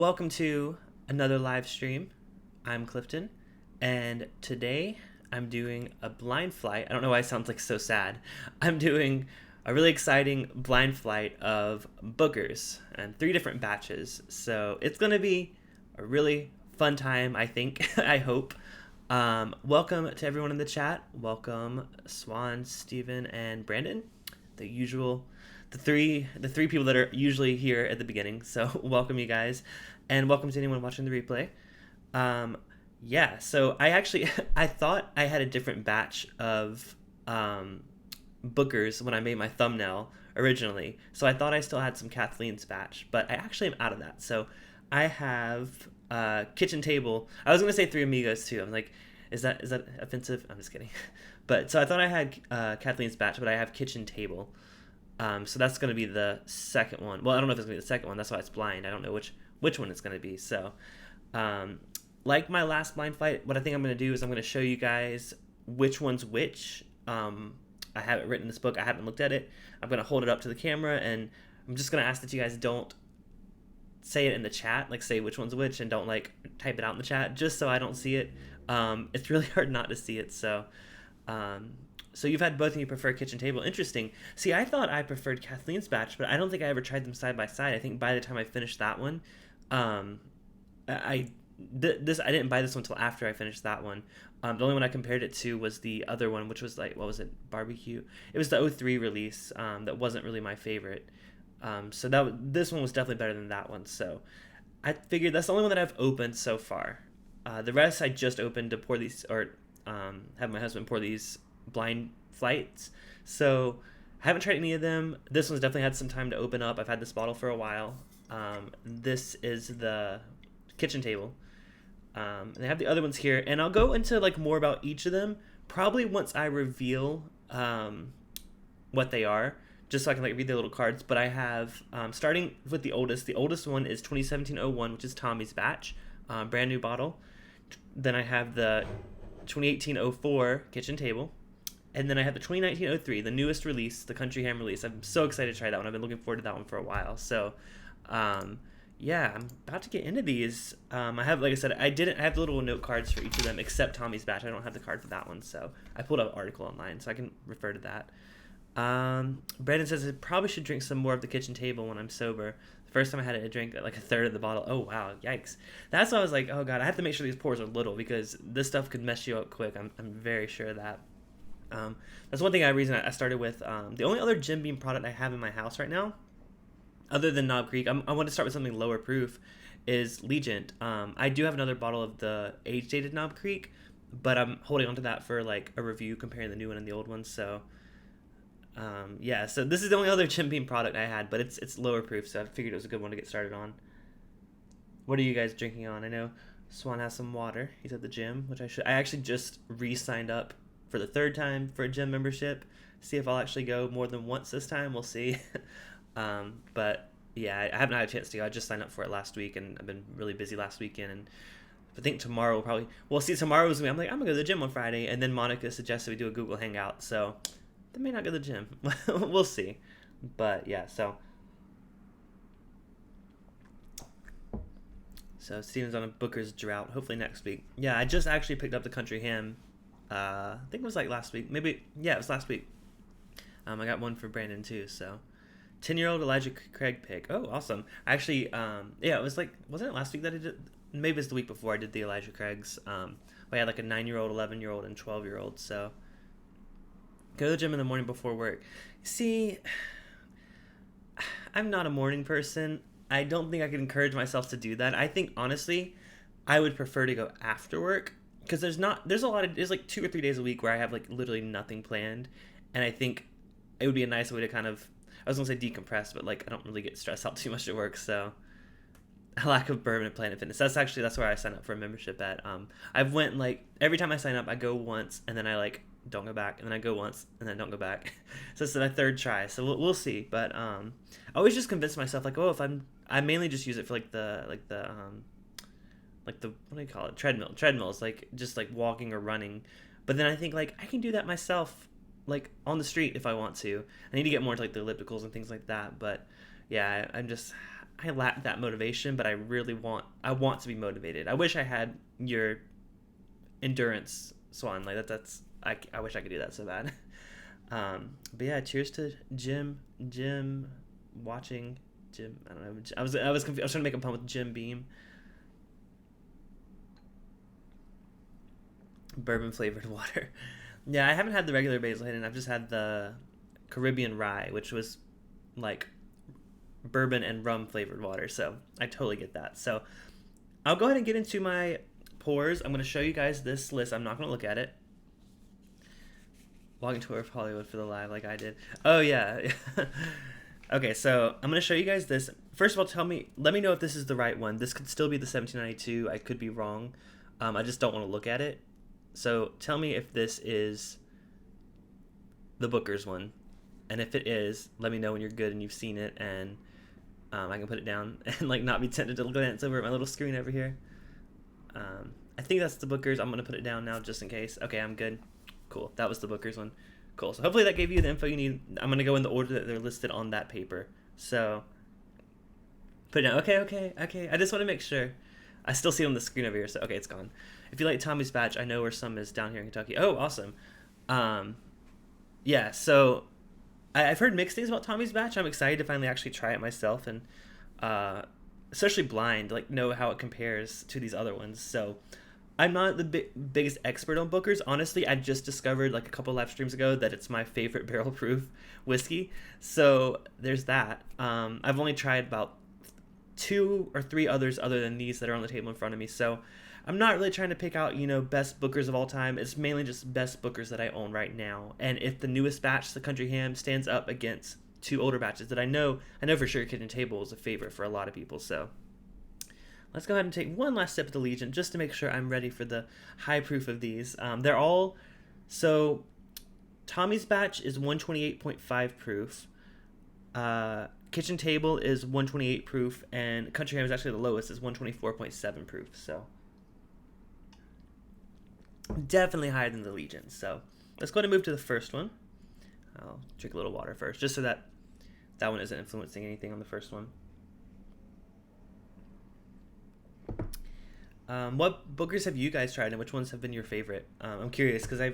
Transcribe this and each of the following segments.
Welcome to another live stream. I'm Clifton, and today I'm doing a blind flight. I don't know why it sounds like so sad. I'm doing a really exciting blind flight of boogers and three different batches. So it's going to be a really fun time, I think. I hope. Welcome to everyone in the chat. Welcome Swan, Steven, and Brandon. The usual the three people that are usually here at the beginning. So welcome you guys, and welcome to anyone watching the replay. Yeah, so I actually I thought I had a different batch of bookers when I made my thumbnail originally. So I thought I still had some Kathleen's batch, but I actually am out of that. So I have kitchen table. I was gonna say Three Amigos too. I'm like, is that offensive? I'm just kidding. But so I thought I had Kathleen's batch, but I have kitchen table. So that's going to be the second one. Well, I don't know if it's going to be the second one. That's why it's blind. I don't know which one it's going to be. So, like my last blind fight, what I think I'm going to do is I'm going to show you guys which one's which. I have it written in this book. I haven't looked at it. I'm going to hold it up to the camera, and I'm just going to ask that you guys don't say it in the chat, like say which one's which, and don't like type it out in the chat, just so I don't see it. It's really hard not to see it. So, so you've had both of you prefer kitchen table. Interesting. See, I thought I preferred Kathleen's batch, but I don't think I ever tried them side by side. I think by the time I finished that one, I didn't buy this one until after I finished that one. The only one I compared it to was the other one, which was like, what was it? Barbecue. It was the '03 release. That wasn't really my favorite. So this one was definitely better than that one. So I figured that's the only one that I've opened so far. The rest I just opened to pour these, or have my husband pour these blind flights. So I haven't tried any of them. This one's definitely had some time to open up. I've had this bottle for a while. This is the kitchen table. And I have the other ones here, and I'll go into like more about each of them probably once I reveal what they are, just so I can like read their little cards. But I have starting with the oldest. The oldest one is 2017-01, which is Tommy's batch, brand new bottle. Then I have the 2018-04 kitchen table. And then I have the 2019-03, the newest release, the Country Ham release. I'm so excited to try that one. I've been looking forward to that one for a while. So, yeah, I'm about to get into these. I have, like I said, I have little note cards for each of them except Tommy's batch. I don't have the card for that one, so I pulled up an article online, so I can refer to that. Brandon says I probably should drink some more of the kitchen table when I'm sober. The first time I had it, I drank like a third of the bottle. Oh, wow, yikes. That's why I was like, oh, God, I have to make sure these pours are little because this stuff could mess you up quick. I'm very sure of that. That's one reason I started with. The only other Jim Beam product I have in my house right now, other than Knob Creek, I want to start with something lower proof, is Legent. I do have another bottle of the age-dated Knob Creek, but I'm holding on to that for like a review comparing the new one and the old one. So, yeah, so this is the only other Jim Beam product I had, but it's lower proof, so I figured it was a good one to get started on. What are you guys drinking on? I know Swan has some water. He's at the gym, which I actually just re-signed up for the third time for a gym membership. See if I'll actually go more than once this time. We'll see. But yeah, I haven't had a chance to go. I just signed up for it last week, and I've been really busy last weekend. And I think tomorrow tomorrow's me. I'm like, I'm gonna go to the gym on Friday, and then Monica suggested we do a Google Hangout. So they may not go to the gym. We'll see. But yeah, so Steven's on a Booker's drought. Hopefully next week. Yeah, I just actually picked up the Country Ham. I think it was like last week. Maybe, yeah, it was last week. I got one for Brandon too, so. 10-year-old Elijah Craig pick. Oh, awesome. Actually, yeah, it was like, wasn't it last week that I did? Maybe it's the week before I did the Elijah Craigs. I had like a 9-year-old, 11-year-old, and 12-year-old, so. Go to the gym in the morning before work. See, I'm not a morning person. I don't think I could encourage myself to do that. I think, honestly, I would prefer to go after work. Because there's like 2 or 3 days a week where I have like literally nothing planned, and I think it would be a nice way to kind of, I was gonna say decompress, but like I don't really get stressed out too much at work, so a lack of Bourbon and Planet Fitness. That's where I sign up for a membership at. I've went like every time I sign up, I go once and then I like don't go back, and then I go once and then don't go back. So it's my third try, so we'll see. But I always just convince myself like, oh, if I mainly just use it for like the what do you call it, treadmills, like just like walking or running. But then I think like I can do that myself, like on the street if I want to. I need to get more into like the ellipticals and things like that. But yeah, I lack that motivation, but I want to be motivated. I wish I had your endurance, Swan. Like I wish I could do that so bad. But yeah, cheers to Jim watching Jim. I don't know. I was trying to make a pun with Jim Beam. Bourbon flavored water. Yeah, I haven't had the regular Basil Hayden. I've just had the Caribbean rye, which was like bourbon and rum flavored water. So I totally get that. So I'll go ahead and get into my pours. I'm going to show you guys this list. I'm not going to look at it. Walking tour of Hollywood for the live like I did. Oh, yeah. Okay, so I'm going to show you guys this. First of all, let me know if this is the right one. This could still be the 1792. I could be wrong. I just don't want to look at it. So tell me if this is the Booker's one. And if it is, let me know when you're good and you've seen it, and I can put it down and like not be tempted to glance over at my little screen over here. I think that's the Booker's. I'm going to put it down now just in case. Okay, I'm good. Cool. That was the Booker's one. Cool. So hopefully that gave you the info you need. I'm going to go in the order that they're listed on that paper. So put it down. Okay. I just want to make sure. I still see it on the screen over here. So, okay, it's gone. If you like Tommy's Batch, I know where some is down here in Kentucky. Oh, awesome. Yeah, so I've heard mixed things about Tommy's Batch. I'm excited to finally actually try it myself and especially blind, like know how it compares to these other ones. So I'm not the biggest expert on Booker's. Honestly, I just discovered like a couple live streams ago that it's my favorite barrel proof whiskey. So there's that. I've only tried about 2 or 3 others other than these that are on the table in front of me. So I'm not really trying to pick out, best Bookers of all time. It's mainly just best Bookers that I own right now. And if the newest batch, the Country Ham, stands up against 2 older batches that I know for sure Kitchen Table is a favorite for a lot of people. So let's go ahead and take one last sip of the Legion just to make sure I'm ready for the high proof of these. They're all, so Tommy's Batch is 128.5 proof. Kitchen Table is 128 proof, and Country Ham is actually the lowest, is 124.7 proof. So definitely higher than the Legion. So let's go ahead and move to the first one. I'll drink a little water first, just so that one isn't influencing anything on the first one. What Bookers have you guys tried, and which ones have been your favorite? I'm curious because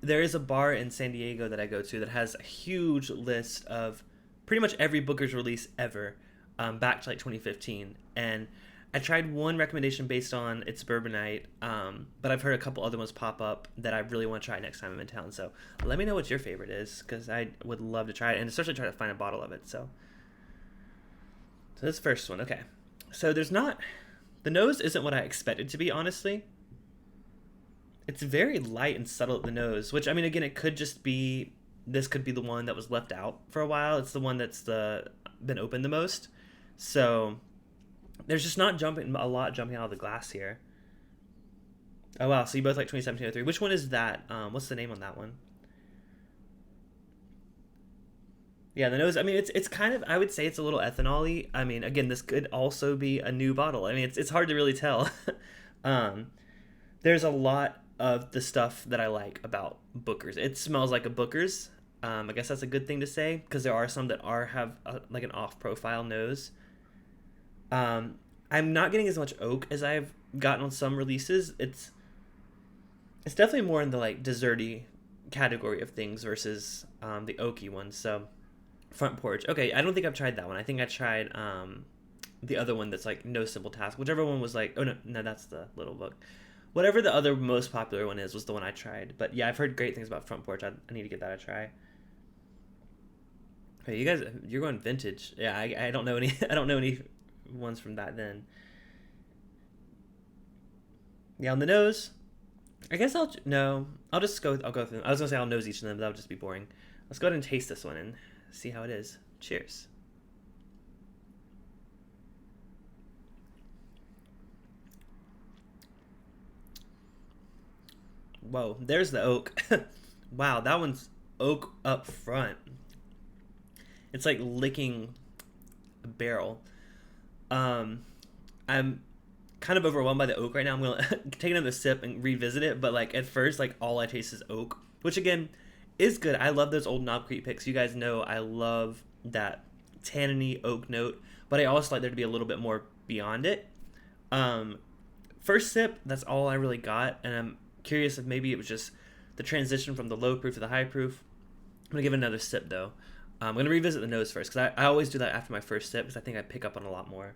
there is a bar in San Diego that I go to that has a huge list of pretty much every Booker's release ever, back to like 2015, and I tried one recommendation based on its bourbon night, but I've heard a couple other ones pop up that I really want to try next time I'm in town. So let me know what your favorite is, because I would love to try it, and especially try to find a bottle of it. So this first one, okay. So the nose isn't what I expected to be, honestly. It's very light and subtle at the nose, which, I mean, again, it could just be, this could be the one that was left out for a while. It's the one that's been opened the most. So there's just not a lot jumping out of the glass here. Oh, wow. So you both like 2017-03. Which one is that? What's the name on that one? Yeah, the nose, I mean, it's kind of, I would say it's a little ethanol-y. I mean, again, this could also be a new bottle. I mean, it's hard to really tell. There's a lot of the stuff that I like about Booker's. It smells like a Booker's. I guess that's a good thing to say, because there are some that have like an off-profile nose. I'm not getting as much oak as I've gotten on some releases. It's definitely more in the like desserty category of things versus the oaky ones. So Front Porch. Okay, I don't think I've tried that one. I think I tried the other one that's like No Simple Task. Whichever one was like, oh no, that's the Little Book. Whatever the other most popular one is was the one I tried. But yeah, I've heard great things about Front Porch. I need to give that a try. Hey, you guys, you're going vintage. Yeah, I don't know any. I don't know any ones from that then. Yeah, on the nose, I guess I'll go through them. I was gonna say I'll nose each of them, but that would just be boring. Let's go ahead and taste this one and see how it is. Cheers. Whoa, there's the oak. Wow, that one's oak up front. It's like licking a barrel. I'm kind of overwhelmed by the oak right now. I'm gonna take another sip and revisit it, but like at first, like all I taste is oak, which again is good. I love those old Knob Creek picks. You guys know I love that tanniny oak note but I also like there to be a little bit more beyond it. Um, First sip, that's all I really got, and I'm curious if maybe it was just the transition from the low proof to the high proof. I'm gonna give it another sip though. I'm gonna revisit the nose first because I always do that after my first sip because I think I pick up on a lot more.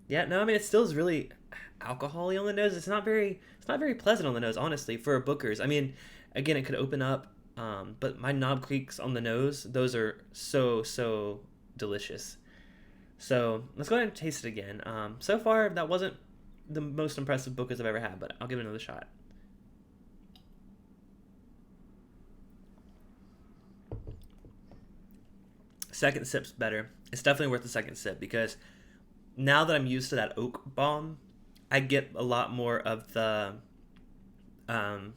Yeah, no, I mean it still is really alcohol-y on the nose. It's not very pleasant on the nose, honestly, for a Booker's. I mean, again, it could open up, but my Knob Creeks on the nose, those are so delicious. So let's go ahead and taste it again. So far, that wasn't the most impressive Booker's I've ever had, but I'll give it another shot. Second sip's better. It's definitely worth the second sip because now that I'm used to that oak bomb, I get a lot more of um,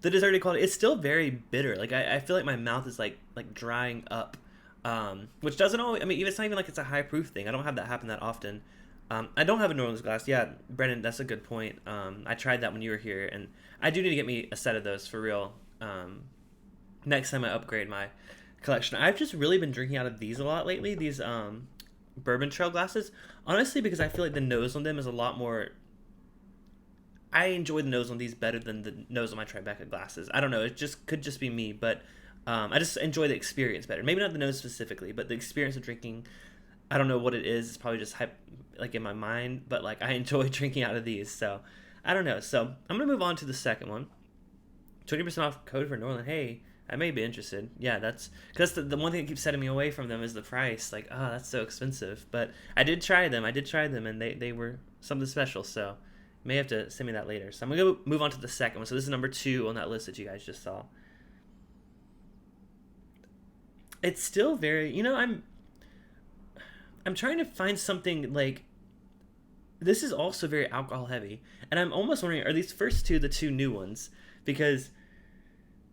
the desserty quality. It's still very bitter. Like I feel like my mouth is like drying up, which doesn't always. I mean, it's not even like it's a high proof thing. I don't have that happen that often. I don't have a New Orleans glass. Yeah, Brennan, that's a good point. I tried that when you were here, and I do need to get me a set of those for real. Next time I upgrade my collection. I've just really been drinking out of these a lot lately. These Bourbon Trail glasses, honestly, because I feel like the nose on them is a lot more. I enjoy the nose on these better than the nose on my Tribeca glasses. I don't know. It just could just be me, but I just enjoy the experience better. Maybe not the nose specifically, but the experience of drinking. I don't know what it is. It's probably just hype, like in my mind, but like I enjoy drinking out of these. So I don't know. So I'm gonna move on to the second one. 20% off code for Norland. Hey, I may be interested. Yeah, that's because the one thing that keeps setting me away from them is the price. Like, oh, that's so expensive. But I did try them. And they were something special. So you may have to send me that later. So I'm gonna go move on to the second one. So this is number 2 on that list that you guys just saw. It's still very, I'm trying to find something like this is also very alcohol heavy, and I'm almost wondering, are these first two the two new ones? Because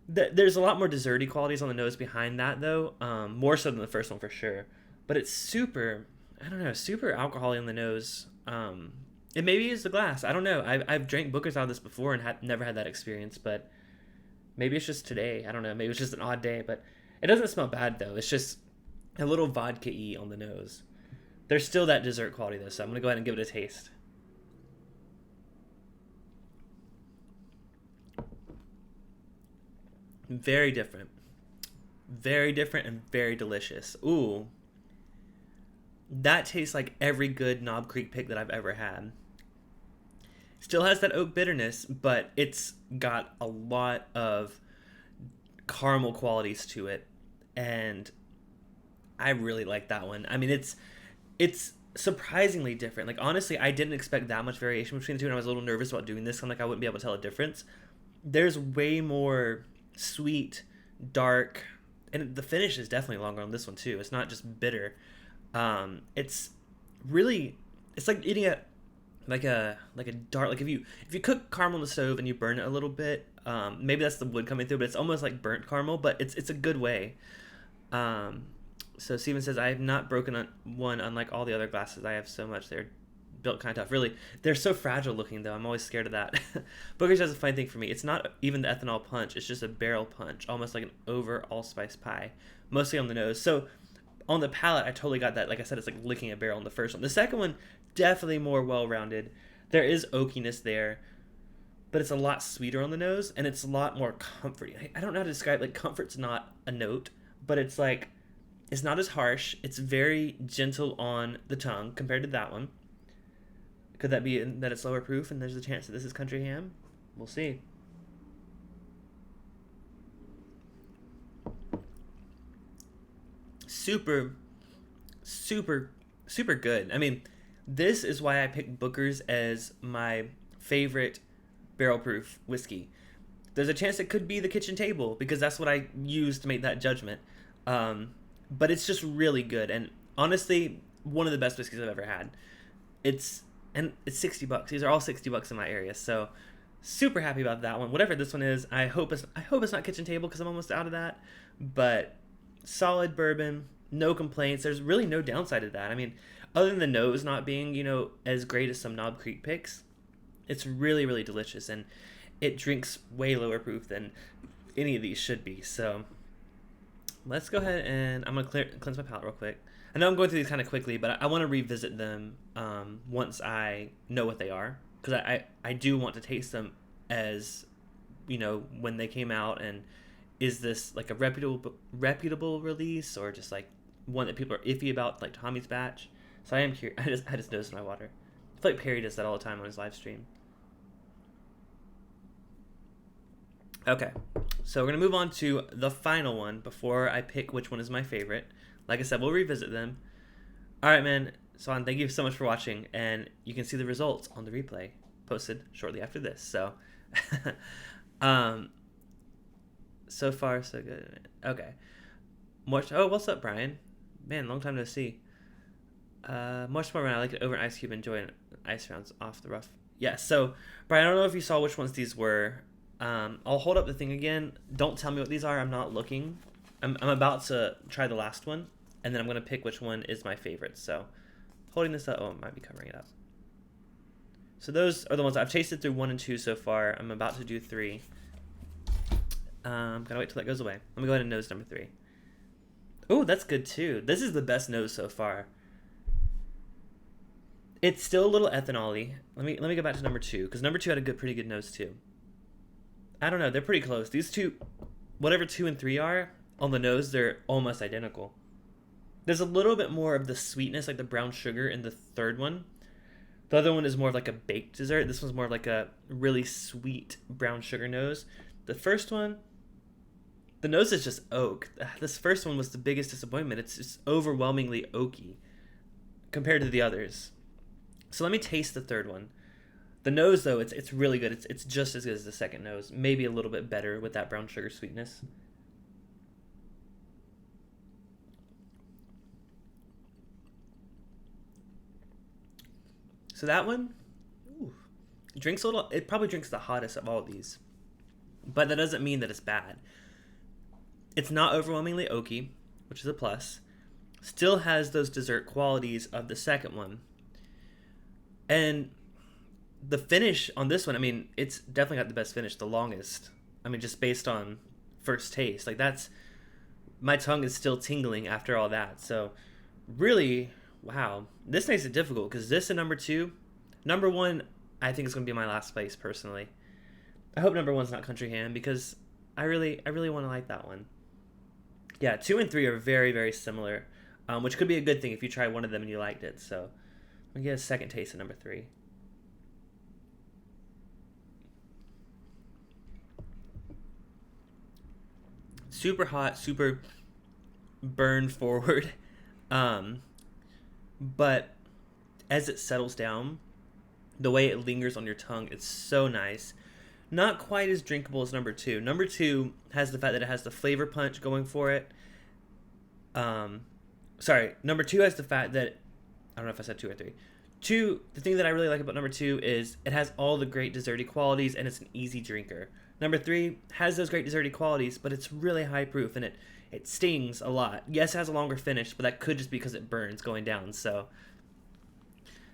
there's a lot more desserty qualities on the nose behind that, though, more so than the first one for sure. But it's super, I don't know, super alcohol-y on the nose. It maybe is the glass. I don't know. I've drank Booker's out of this before and never had that experience, but maybe it's just today. I don't know. Maybe it's just an odd day, but it doesn't smell bad, though. It's just a little vodka-y on the nose. There's still that dessert quality, though, so I'm going to go ahead and give it a taste. Very different. Very different and very delicious. Ooh. That tastes like every good Knob Creek pick that I've ever had. Still has that oak bitterness, but it's got a lot of caramel qualities to it. And I really like that one. I mean, it's surprisingly different. Like, honestly, I didn't expect that much variation between the two, and I was a little nervous about doing this. I'm like, I wouldn't be able to tell a difference. There's way more sweet, dark, and the finish is definitely longer on this one too. It's not just bitter. It's really, it's like eating a dark, like if you cook caramel on the stove and you burn it a little bit, maybe that's the wood coming through, but it's almost like burnt caramel, but it's a good way. So Steven says, I have not broken on one unlike all the other glasses. I have so much. They're built kind of tough. Really, they're so fragile looking, though. I'm always scared of that. Booker's has a funny thing for me. It's not even the ethanol punch. It's just a barrel punch, almost like an over allspice pie, mostly on the nose. So on the palate, I totally got that. Like I said, it's like licking a barrel on the first one. The second one, definitely more well-rounded. There is oakiness there, but it's a lot sweeter on the nose, and it's a lot more comforting. I don't know how to describe, like, comfort's not a note, but it's like, it's not as harsh. It's very gentle on the tongue compared to that one. Could that be that it's lower proof and there's a chance that this is country ham? We'll see. Super, super good. I mean, this is why I picked Booker's as my favorite barrel proof whiskey. There's a chance it could be the kitchen table because that's what I used to make that judgment. But it's just really good, and honestly, one of the best whiskeys I've ever had. It's $60. These are all $60 in my area, so super happy about that one. Whatever this one is, I hope it's not kitchen table because I'm almost out of that. But solid bourbon, no complaints. There's really no downside to that. I mean, other than the nose not being as great as some Knob Creek picks, it's really, really delicious, and it drinks way lower proof than any of these should be. So let's go ahead and I'm gonna cleanse my palate real quick. I know I'm going through these kind of quickly, but I want to revisit them once I know what they are, because I do want to taste them as, when they came out, and is this like a reputable release, or just like one that people are iffy about, like Tommy's batch. So I am curious. I just noticed my water. I feel like Perry does that all the time on his live stream. Okay, so we're gonna move on to the final one before I pick which one is my favorite. Like I said, we'll revisit them. All right, man. Swan, thank you so much for watching, and you can see the results on the replay posted shortly after this. So, so far so good. Okay. Oh, what's up, Brian? Man, long time no see. Much more when I like it over an ice cube, enjoying ice rounds off the rough. Yeah. So, Brian, I don't know if you saw which ones these were. I'll hold up the thing again. Don't tell me what these are. I'm not looking. I'm about to try the last one, and then I'm going to pick which one is my favorite. So, holding this up. Oh, it might be covering it up. So those are the ones I've tasted through 1 and 2 so far. I'm about to do 3. Gotta wait till that goes away. Let me go ahead and nose number 3. Oh, that's good too. This is the best nose so far. It's still a little ethanol-y. Let me go back to number 2, because number 2 had a pretty good nose too. I don't know, they're pretty close. These two, whatever 2 and 3 are, on the nose, they're almost identical. There's a little bit more of the sweetness, like the brown sugar in the third one. The other one is more of like a baked dessert. This one's more of like a really sweet brown sugar nose. The first one, the nose is just oak. This first one was the biggest disappointment. It's just overwhelmingly oaky compared to the others. So let me taste the third one. The nose, though, it's really good. It's just as good as the second nose. Maybe a little bit better with that brown sugar sweetness. So that one, drinks a little. It probably drinks the hottest of all of these, but that doesn't mean that it's bad. It's not overwhelmingly oaky, which is a plus. Still has those dessert qualities of the second one, and the finish on this one. I mean, it's definitely got the best finish, the longest. I mean, just based on first taste, like that's my tongue is still tingling after all that. So, really. Wow, this makes it difficult because this and number 2, number 1, I think is going to be my last place personally. I hope number 1's not Country Ham because I really want to like that one. Yeah, 2 and 3 are very, very similar, which could be a good thing if you try one of them and you liked it. So I'm gonna get a second taste of number 3. Super hot, super burn forward. But as it settles down, the way it lingers on your tongue, it's so nice. Not quite as drinkable as number 2. Number 2 has the fact that it has the flavor punch going for it. Number 2 has the fact that, I don't know if I said 2 or 3. 2, the thing that I really like about number 2 is it has all the great desserty qualities and it's an easy drinker. Number 3 has those great desserty qualities, but it's really high proof and it stings a lot. Yes, it has a longer finish, but that could just be because it burns going down. So,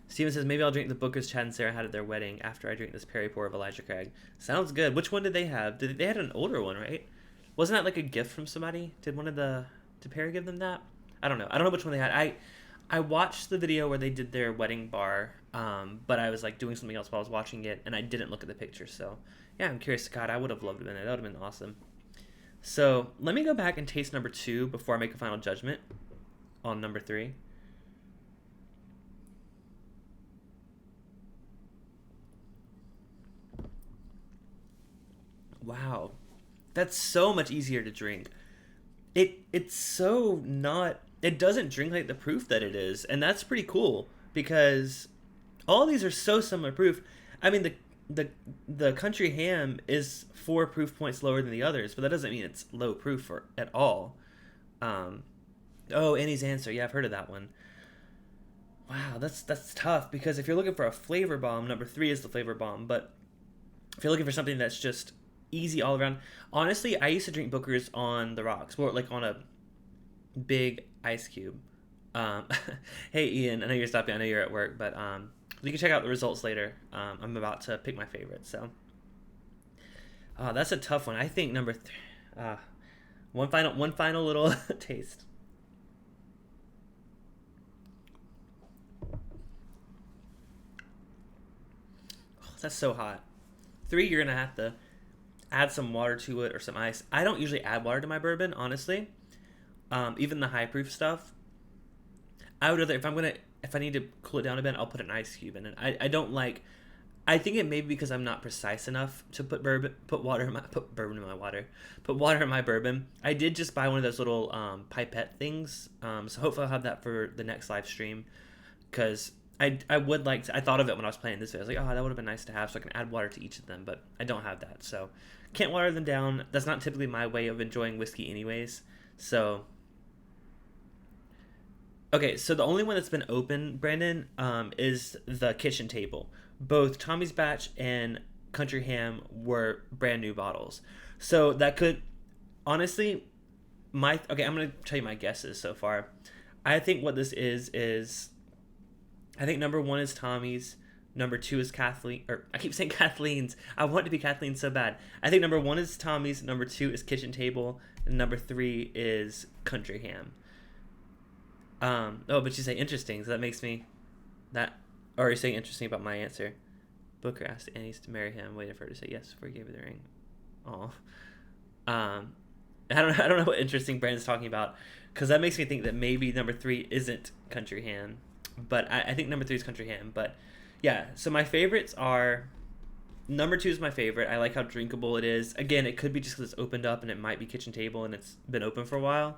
Steven says, maybe I'll drink the Booker's Chad and Sarah had at their wedding after I drink this Perry Pour of Elijah Craig. Sounds good. Which one did they have? They had an older one, right? Wasn't that like a gift from somebody? Did Perry give them that? I don't know. I don't know which one they had. I watched the video where they did their wedding bar, but I was like doing something else while I was watching it, and I didn't look at the picture. So, yeah, I'm curious. God, I would have loved to have been there. That would have been awesome. So let me go back and taste number 2 before I make a final judgment on number 3. Wow, that's so much easier to drink. It's so not. It doesn't drink like the proof that it is, and that's pretty cool because all these are so similar proof. I mean, the Country Ham is 4 proof points lower than the others, but that doesn't mean it's low proof at all. Annie's Answer. Yeah, I've heard of that one. Wow, that's tough because if you're looking for a flavor bomb, number 3 is the flavor bomb. But if you're looking for something that's just easy all around, honestly, I used to drink Booker's on the rocks, or like on a big ice cube. Hey, Ian, I know you're stopping. I know you're at work, but you can check out the results later. I'm about to pick my favorite, so. That's a tough one. I think number 3. 1 final little taste. That's so hot. 3, you're gonna have to add some water to it or some ice. I don't usually add water to my bourbon, honestly. Even the high proof stuff. I would rather if I need to cool it down a bit, I'll put an ice cube in it. I don't like. I think it may be because I'm not precise enough to put water in my bourbon. I did just buy one of those little pipette things. So hopefully I'll have that for the next live stream, because I would like to. I thought of it when I was playing this video. I was like, oh, that would have been nice to have, so I can add water to each of them. But I don't have that, so can't water them down. That's not typically my way of enjoying whiskey, anyways. So. Okay, so the only one that's been open, Brandon, is the kitchen table. Both Tommy's Batch and Country Ham were brand new bottles. So that could, honestly, I'm going to tell you my guesses so far. I think what this is, I think number 1 is Tommy's, number 2 is Kathleen, or I keep saying Kathleen's. I want it to be Kathleen so bad. I think number 1 is Tommy's, number 2 is Kitchen Table, and number 3 is Country Ham. But you say interesting, so that makes me or you're saying interesting about my answer. Booker asked Annie to marry him, waited for her to say yes before he gave her the ring. Oh, I don't know what interesting Brandon's talking about, because that makes me think that maybe number 3 isn't Country Ham, but I think number 3 is Country Ham. But yeah, so my favorites are, number 2 is my favorite. I like how drinkable it is. Again, it could be just because it's opened up and it might be Kitchen Table and it's been open for a while.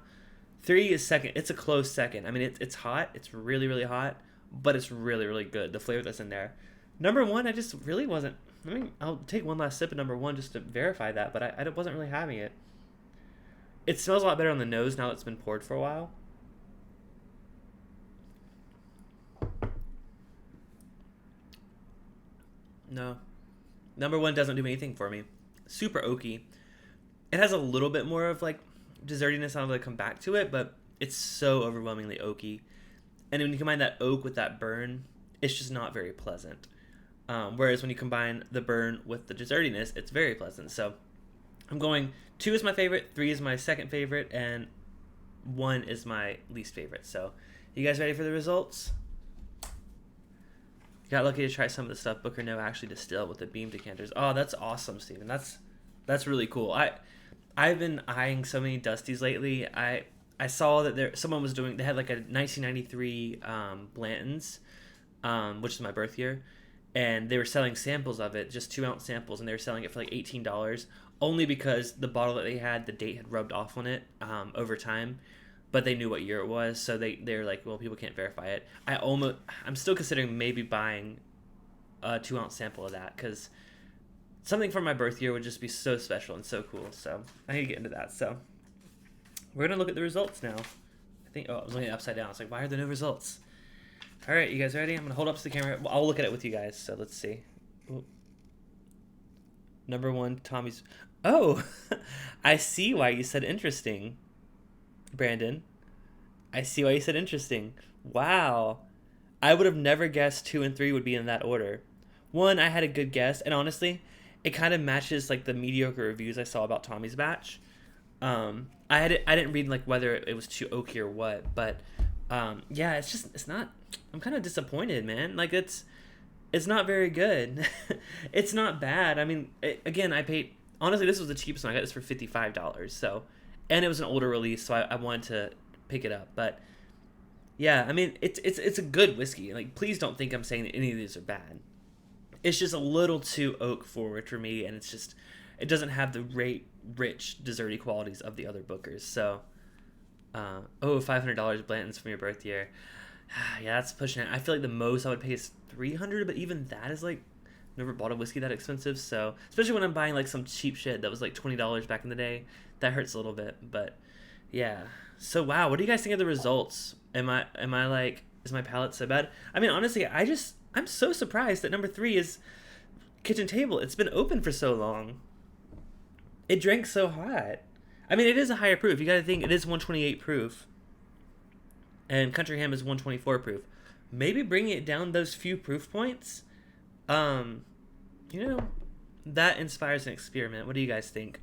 3 is second. It's a close second. I mean, it's hot. It's really, really hot, but it's really, really good. The flavor that's in there. Number 1, I just really wasn't. I'll take one last sip of number 1 just to verify that, but I wasn't really having it. It smells a lot better on the nose now that it's been poured for a while. No. Number 1 doesn't do anything for me. Super oaky. It has a little bit more of like dessertiness. I'll come back to it, but it's so overwhelmingly oaky. And when you combine that oak with that burn, it's just not very pleasant. Whereas when you combine the burn with the dessertiness, it's very pleasant. So I'm going 2 is my favorite, 3 is my second favorite, and 1 is my least favorite. So you guys ready for the results? Got lucky to try some of the stuff Booker No actually distilled with the beam decanters. Oh, that's awesome, Steven. That's really cool. I've been eyeing so many Dusties lately. I saw that someone was doing. They had like a 1993 Blanton's, which is my birth year, and they were selling samples of it, just 2-ounce samples, and they were selling it for like $18, only because the bottle that they had, the date had rubbed off on it over time, but they knew what year it was, so they're like, well, people can't verify it. I'm still considering maybe buying a 2-ounce sample of that, because something from my birth year would just be so special and so cool. So I need to get into that. So we're gonna look at the results now. I was looking upside down. I was like, why are there no results? All right, you guys ready? I'm gonna hold up to the camera. I'll look at it with you guys. So let's see. Ooh. Number 1, Tommy's. Oh, I see why you said interesting, Brandon. I see why you said interesting. Wow, I would have never guessed 2 and 3 would be in that order. 1, I had a good guess, and honestly, it kind of matches like the mediocre reviews I saw about Tommy's Batch. I didn't read like whether it was too oaky or what, but yeah, it's not. I'm kind of disappointed, man. Like it's not very good. It's not bad. I mean, again, I paid. Honestly, this was the cheapest one. I got this for $55. So, and it was an older release, so I wanted to pick it up. But yeah, I mean, it's a good whiskey. Like, please don't think I'm saying that any of these are bad. It's just a little too oak forward for me, and it doesn't have the rich, desserty qualities of the other Bookers. So, $500 Blanton's from your birth year. Yeah, that's pushing it. I feel like the most I would pay is $300, but even that is like, never bought a whiskey that expensive. So, especially when I'm buying like some cheap shit that was like $20 back in the day, that hurts a little bit. But yeah. So wow, what do you guys think of the results? Am I like, is my palate so bad? I mean, honestly, I'm so surprised that number 3 is Kitchen Table. It's been open for so long. It drank so hot. I mean, it is a higher proof. You got to think it is 128 proof. And Country Ham is 124 proof. Maybe bringing it down those few proof points, that inspires an experiment. What do you guys think?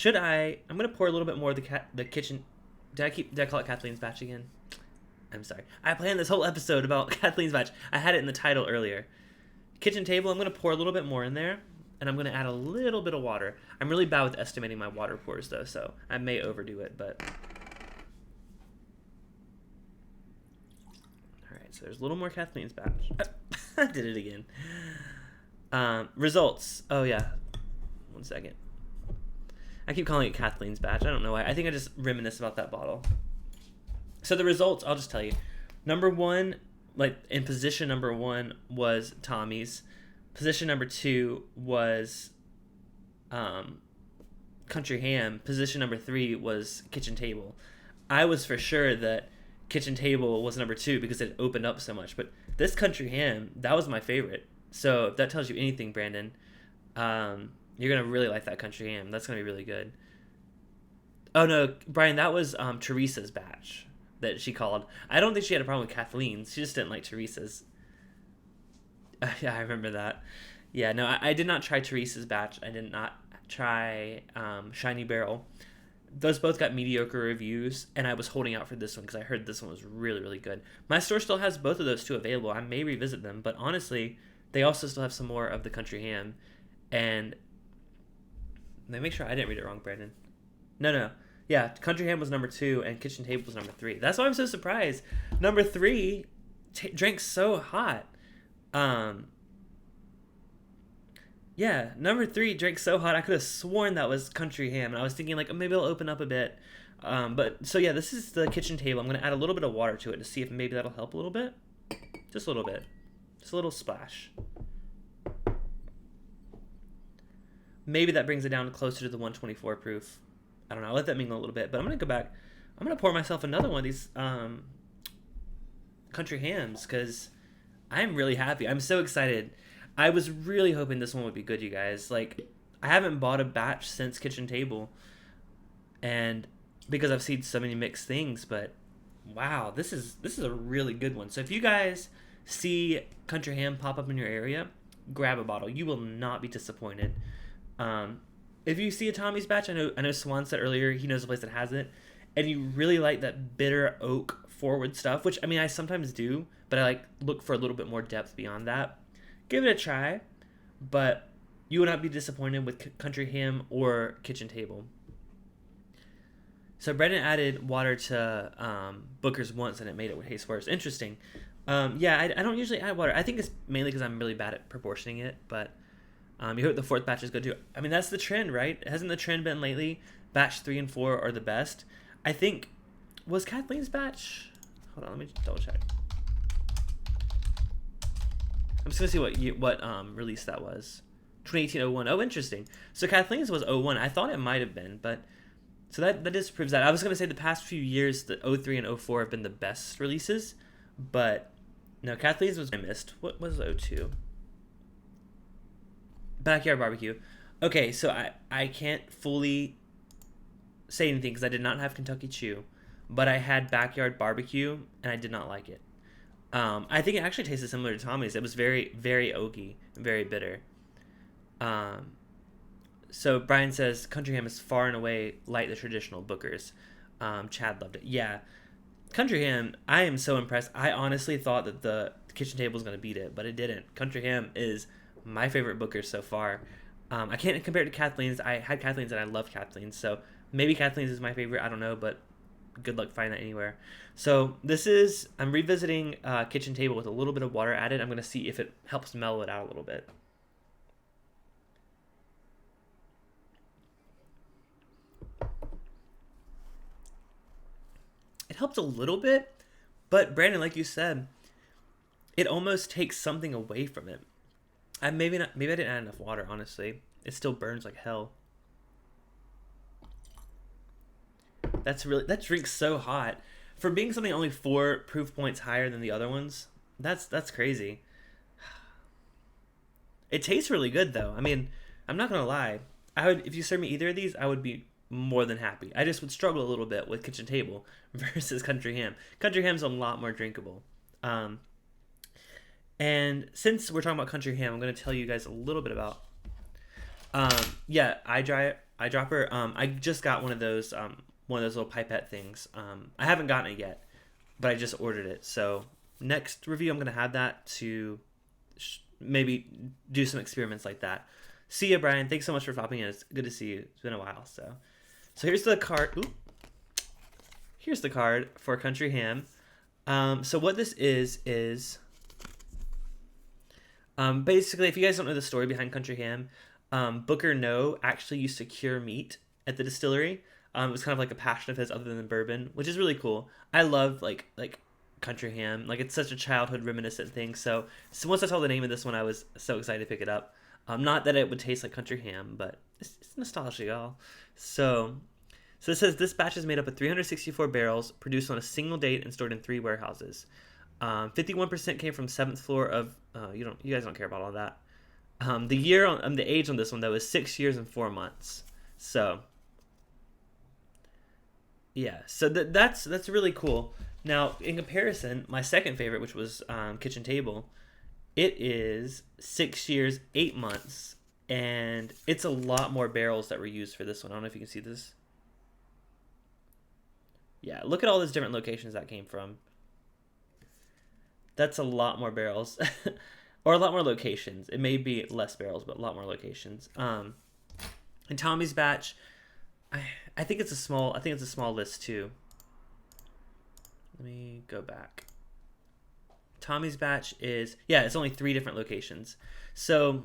I'm going to pour a little bit more of the kitchen. Did I call it Kathleen's Batch again? I'm sorry. I planned this whole episode about Kathleen's Batch. I had it in the title earlier. kitchen table, I'm going to pour a little bit more in there, and I'm going to add a little bit of water. I'm really bad with estimating my water pours, though, so I may overdo it, but... All right, so there's a little more Kathleen's batch. I did it again. Results. Oh, yeah. 1 second. I keep calling it Kathleen's batch. I don't know why. I think I just reminisce about that bottle. So the results, I'll just tell you. Number one, like in position number one was Tommy's. Position number two was Country Ham. Position number three was Kitchen Table. I was for sure that Kitchen Table was number two because it opened up so much. But this Country Ham, that was my favorite. So if that tells you anything, Brandon, you're going to really like that Country Ham. That's going to be really good. Oh, no, Brian, that was Teresa's batch that she called. I don't think she had a problem with Kathleen's. She just didn't like Teresa's. Yeah, I remember that. Yeah, no, I did not try Teresa's batch. I did not try Shiny Barrel. Those both got mediocre reviews, and I was holding out for this one because I heard this one was really, really good. My store still has both of those two available. I may revisit them, but honestly, they also still have some more of the Country Ham. And let me make sure I didn't read it wrong, Brandon. No. Yeah, Country Ham was number two, and Kitchen Table was number three. That's why I'm so surprised. Number three drank so hot. Yeah, number three drank so hot. I could have sworn that was Country Ham, and I was thinking like maybe it'll open up a bit. But so yeah, this is the Kitchen Table. I'm gonna add a little bit of water to it to see if maybe that'll help a little bit. Just a little bit. Just a little splash. Maybe that brings it down closer to the 124 proof. I don't know. I'll let that mingle a little bit. But I'm going to go back. I'm going to pour myself another one of these Country Hams because I'm really happy. I'm so excited. I was really hoping this one would be good, you guys. Like, I haven't bought a batch since Kitchen Table. And because I've seen so many mixed things. But, wow, this is a really good one. So if you guys see Country Ham pop up in your area, grab a bottle. You will not be disappointed. If you see a Tommy's batch, I know Swan said earlier he knows a place that has it, and you really like that bitter oak forward stuff, which I mean I sometimes do, but I like look for a little bit more depth beyond that. Give it a try, but you will not be disappointed with Country Ham or Kitchen Table. So Brendan added water to Booker's once, and it made it taste worse. Interesting. Yeah, I don't usually add water. I think it's mainly because I'm really bad at proportioning it, but. You hope the fourth batch is good too. I mean, that's the trend, right? Hasn't the trend been lately? Batch 3 and 4 are the best. I think, was Kathleen's batch? Hold on, let me double check. I'm just gonna see what release that was. 2018-01. Oh, interesting. So Kathleen's was 01. I thought it might have been, but so that disproves that. I was gonna say the past few years, the 03 and 04 have been the best releases, but no, Kathleen's was I missed. What was 02? Backyard Barbecue. Okay, so I can't fully say anything because I did not have Kentucky Chew, but I had Backyard Barbecue and I did not like it. I think it actually tasted similar to Tommy's. It was very, very oaky, very bitter. So Brian says Country Ham is far and away like the traditional Booker's. Chad loved it. Yeah, Country Ham. I am so impressed. I honestly thought that the Kitchen Table was going to beat it, but it didn't. Country Ham is my favorite Booker so far. I can't compare it to Kathleen's. I had Kathleen's and I love Kathleen's. So maybe Kathleen's is my favorite. I don't know, but good luck finding that anywhere. So I'm revisiting Kitchen Table with a little bit of water added. I'm going to see if it helps mellow it out a little bit. It helps a little bit, but Brandon, like you said, it almost takes something away from it. Maybe I didn't add enough water, honestly. It still burns like hell. That drink's so hot. For being something only 4 proof points higher than the other ones, that's crazy. It tastes really good though. I mean, I'm not gonna lie. If you serve me either of these, I would be more than happy. I just would struggle a little bit with Kitchen Table versus Country Ham. Country Ham's a lot more drinkable. And since we're talking about Country Ham, I'm going to tell you guys a little bit about, eyedropper. I just got one of those little pipette things. I haven't gotten it yet, but I just ordered it. So next review, I'm going to have that to maybe do some experiments like that. See ya, Brian. Thanks so much for popping in. It's good to see you. It's been a while. So here's the card. Ooh. Here's the card for Country Ham. So what this is basically, if you guys don't know the story behind Country Ham, Booker No actually used to cure meat at the distillery. It was kind of like a passion of his other than bourbon, which is really cool. I love like Country Ham. Like, it's such a childhood reminiscent thing. So once I saw the name of this one, I was so excited to pick it up. Not that it would taste like Country Ham, but it's nostalgia, y'all. So it says this batch is made up of 364 barrels, produced on a single date and stored in 3 warehouses. 51% came from 7th floor of. You guys don't care about all that. The age on this one though is 6 years and 4 months. So yeah, so that's really cool. Now, in comparison, my second favorite, which was Kitchen Table, it is 6 years 8 months, and it's a lot more barrels that were used for this one. I don't know if you can see this. Yeah, look at all those different locations that came from. That's a lot more barrels. Or a lot more locations. It may be less barrels, but a lot more locations. And Tommy's batch, I think it's a small list too. Let me go back. Tommy's batch is, it's only 3 different locations. So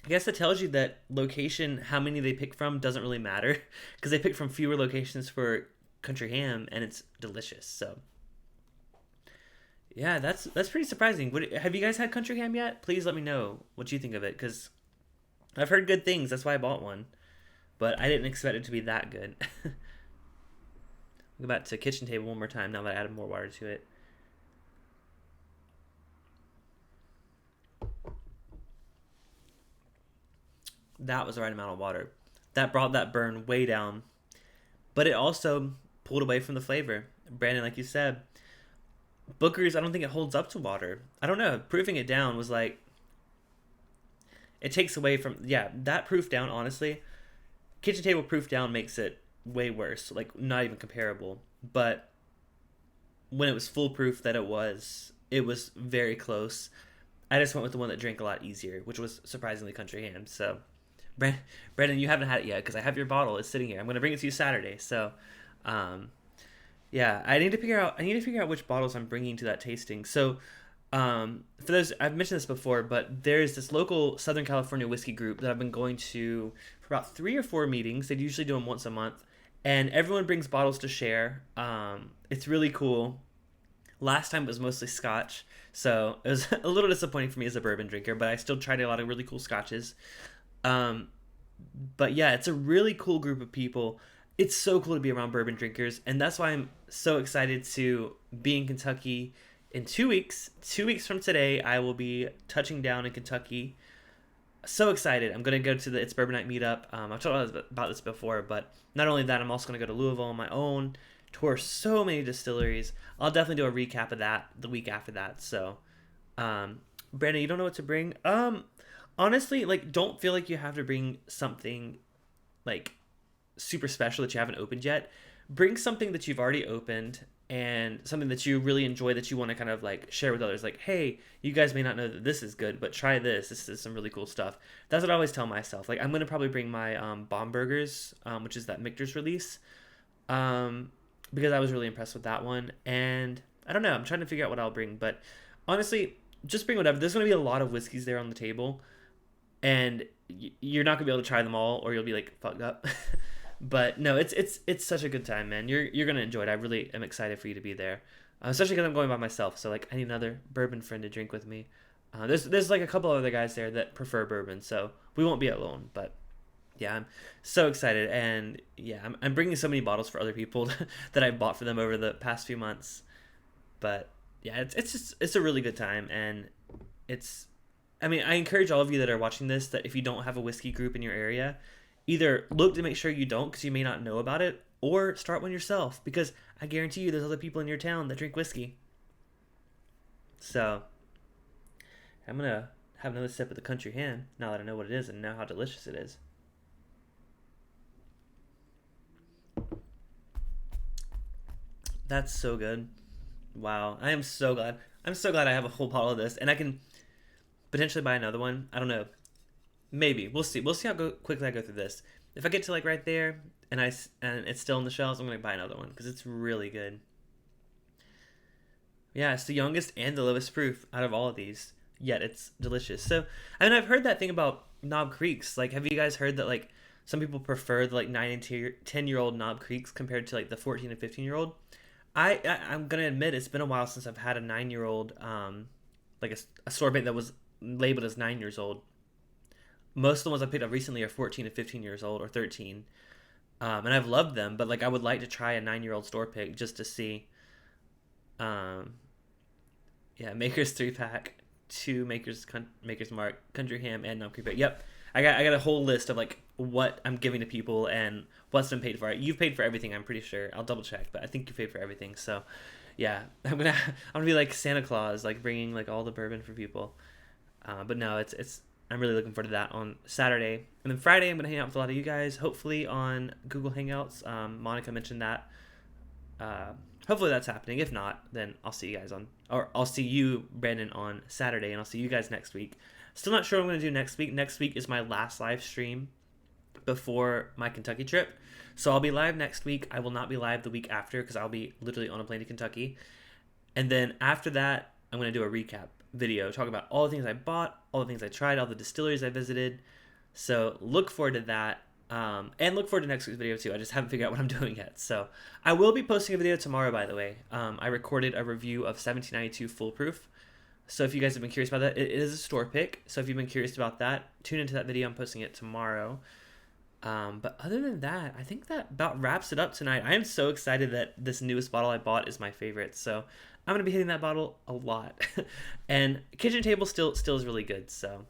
I guess that tells you that location, how many they pick from, doesn't really matter, because they pick from fewer locations for Country Ham, and it's delicious. So yeah, that's pretty surprising. Have you guys had Country Ham yet? Please let me know what you think of it, because I've heard good things. That's why I bought one, but I didn't expect it to be that good. Go back to Kitchen Table one more time now that I added more water to it. That was the right amount of water. That brought that burn way down, but it also pulled away from the flavor. Brandon, like you said, Booker's, I don't think it holds up to water. I don't know. Proofing it down was like, it takes away from, that proof down, honestly. Kitchen Table proof down makes it way worse. Like, not even comparable. But when it was foolproof that it was very close. I just went with the one that drank a lot easier, which was surprisingly Country Ham. So, Brandon, you haven't had it yet, because I have your bottle. It's sitting here. I'm going to bring it to you Saturday. So, yeah, I need to figure out which bottles I'm bringing to that tasting. So, for those, I've mentioned this before, but there's this local Southern California whiskey group that I've been going to for about 3 or 4 meetings. They usually do them once a month, and everyone brings bottles to share. It's really cool. Last time it was mostly Scotch, so it was a little disappointing for me as a bourbon drinker, but I still tried a lot of really cool Scotches. But yeah, it's a really cool group of people. It's so cool to be around bourbon drinkers, and that's why I'm so excited to be in Kentucky in 2 weeks. 2 weeks from today, I will be touching down in Kentucky. So excited. I'm going to go to the It's Bourbon Night meetup. I've told you about this before, but not only that, I'm also going to go to Louisville on my own, tour so many distilleries. I'll definitely do a recap of that the week after that. So, Brandon, you don't know what to bring? Honestly, like, don't feel like you have to bring something, like, super special that you haven't opened yet. Bring something that you've already opened and something that you really enjoy that you want to kind of like share with others. Like, hey, you guys may not know that this is good, but try this. This is some really cool stuff. That's what I always tell myself. Like, I'm going to probably bring my Bomb Burgers, which is that Michter's release, because I was really impressed with that one. And I don't know. I'm trying to figure out what I'll bring. But honestly, just bring whatever. There's going to be a lot of whiskeys there on the table. And you're not going to be able to try them all, or you'll be like fucked up. But no, it's such a good time, man. You're gonna enjoy it. I really am excited for you to be there, especially because I'm going by myself. So like, I need another bourbon friend to drink with me. There's like a couple other guys there that prefer bourbon, so we won't be alone. But yeah, I'm so excited, and yeah, I'm bringing so many bottles for other people that I bought for them over the past few months. But yeah, it's a really good time, and I mean, I encourage all of you that are watching this that if you don't have a whiskey group in your area, either look to make sure you don't, because you may not know about it, or start one yourself, because I guarantee you there's other people in your town that drink whiskey. So, I'm going to have another sip of the Country Ham, now that I know what it is and know how delicious it is. That's so good. Wow, I am so glad. I'm so glad I have a whole bottle of this, and I can potentially buy another one. I don't know. Maybe we'll see. We'll see how quickly I go through this. If I get to like right there and it's still in the shelves, I'm gonna buy another one because it's really good. Yeah, it's the youngest and the lowest proof out of all of these. Yet it's delicious. So, I mean, I've heard that thing about Knob Creeks. Like, have you guys heard that like some people prefer the like 9 and 10-year-old Knob Creeks compared to like the 14 and 15-year-old? I'm gonna admit it's been a while since I've had a 9-year-old like a sorbet that was labeled as 9 years old. Most of the ones I picked up recently are 14 and 15 years old or 13, and I've loved them. But like I would like to try a 9-year-old store pick just to see. Um, yeah, Maker's 3-pack, two Maker's Mark, Country Ham, and Knob Creek. Yep, I got a whole list of like what I'm giving to people and what's been paid for. You've paid for everything, I'm pretty sure. I'll double check, but I think you paid for everything. So, yeah, I'm gonna be like Santa Claus, like bringing like all the bourbon for people. But no, it's I'm really looking forward to that on Saturday, and then Friday I'm gonna hang out with a lot of you guys. Hopefully on Google Hangouts. Monica mentioned that. Hopefully that's happening. If not, then I'll see you guys or I'll see you, Brandon, on Saturday, and I'll see you guys next week. Still not sure what I'm going to do next week. Next week is my last live stream before my Kentucky trip. So I'll be live next week. I will not be live the week after because I'll be literally on a plane to Kentucky. And then after that, I'm going to do a recap video, talk about all the things I bought, all the things I tried, all the distilleries I visited. So look forward to that. And look forward to next week's video too. I just haven't figured out what I'm doing yet. So I will be posting a video tomorrow, by the way. I recorded a review of 1792 Foolproof. So if you guys have been curious about that, it is a store pick. So if you've been curious about that, tune into that video. I'm posting it tomorrow. But other than that, I think that about wraps it up tonight. I am so excited that this newest bottle I bought is my favorite. So I'm going to be hitting that bottle a lot. And Kitchen Table still is really good. So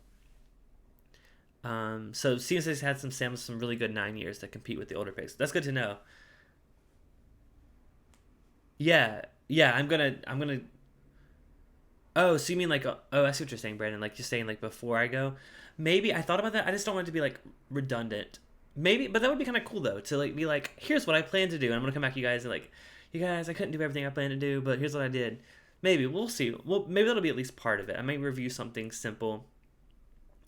it seems they've had some samples, some really good 9 years that compete with the older picks. That's good to know. Yeah, I'm gonna. Oh, so you mean like? Oh, I see what you're saying, Brandon. Like you're saying like before I go. Maybe I thought about that. I just don't want it to be like redundant. Maybe, but that would be kind of cool though to like be like, here's what I plan to do, and I'm gonna come back to you guys and like, you guys, I couldn't do everything I planned to do, but here's what I did. Maybe we'll see. Well, maybe that'll be at least part of it. I might review something simple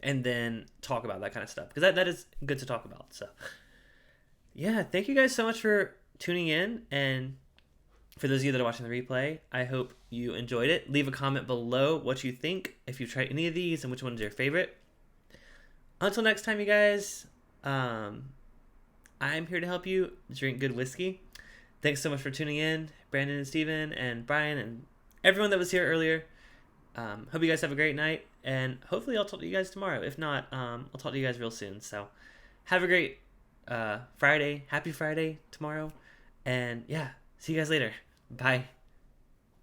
and then talk about that kind of stuff because that is good to talk about. So yeah, thank you guys so much for tuning in, and for those of you that are watching the replay, I hope you enjoyed it. Leave a comment below what you think, if you've tried any of these and which one's your favorite. Until next time, you guys, I'm here to help you drink good whiskey. Thanks so much for tuning in, Brandon and Steven and Brian and everyone that was here earlier. Hope you guys have a great night, and hopefully I'll talk to you guys tomorrow. If not, I'll talk to you guys real soon. So have a great Friday. Happy Friday tomorrow. And yeah, see you guys later. Bye.